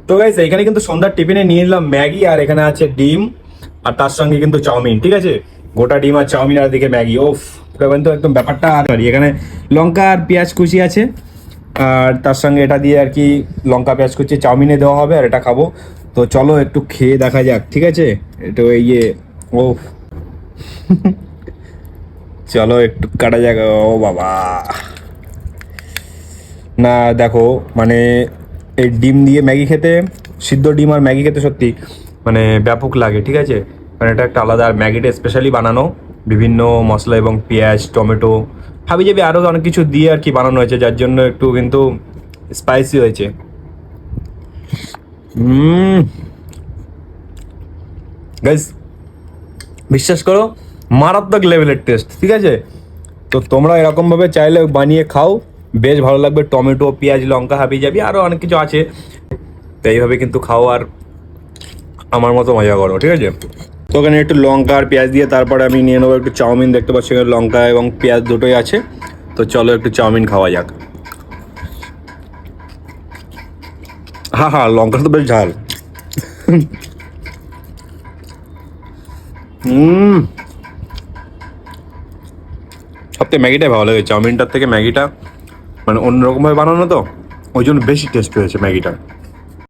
তো গাইস এখানে কিন্তু সন্ধ্যার টিফিনে নিয়ে নিলাম ম্যাগি, আর এখানে আছে ডিম, আর তার সঙ্গে কিন্তু চাউমিন। ঠিক আছে, গোটা ডিম আর চাউমিন আর দিকে ম্যাগি। ওফ, কিন্তু একদম ব্যাপারটা। আর এখানে লঙ্কা আর পেঁয়াজ কুচি আছে, আর তার সঙ্গে এটা দিয়ে আর কি লঙ্কা পেঁয়াজ কুচি চাউমিনে দেওয়া হবে, আর এটা খাবো। তো চলো একটু খেয়ে দেখা যাক, ঠিক আছে? একটু ইয়ে, ও চলো একটু কাটা যাক। ও বাবা, না দেখো, মানে এই ডিম দিয়ে ম্যাগি খেতে, সিদ্ধ ডিম আর ম্যাগি খেতে সত্যি মানে ব্যাপক লাগে। ঠিক আছে, মানে এটা একটা আলাদা। আর ম্যাগিটা স্পেশালি বানানো বিভিন্ন মশলা এবং পেঁয়াজ টমেটো হাবি যাবি আরও অনেক কিছু দিয়ে আর কি বানানো হয়েছে, যার জন্য একটু কিন্তু স্পাইসি হয়েছে। হুম, গাইস বিশ্বাস করো, মারাত্মক লেভেলের টেস্ট। ঠিক আছে, তো তোমরা এরকমভাবে চাইলে বানিয়ে খাও, বেশ ভালো লাগবে। টমেটো পেঁয়াজ লঙ্কা হাবি যাবি আরও অনেক কিছু আছে, তো এইভাবে কিন্তু খাও আর আমার মতো মজা করো। ঠিক আছে, তো ওখানে একটু লঙ্কা আর পেঁয়াজ দিয়ে তারপরে আমি নিয়ে নেবো একটু চাউমিন। দেখতে পাচ্ছি এখানে লঙ্কা এবং পেঁয়াজ দুটোই আছে, তো চলো একটু চাউমিন খাওয়া যাক। হ্যাঁ হ্যাঁ, লঙ্কা তো বেশ ঝাল। হুম, সবথেকে ম্যাগিটাই ভালো লাগে চাউমিনটার থেকে। ম্যাগিটা মানে অন্যরকমভাবে বানানো, তো ওই জন্য বেশি টেস্ট হয়েছে ম্যাগিটা।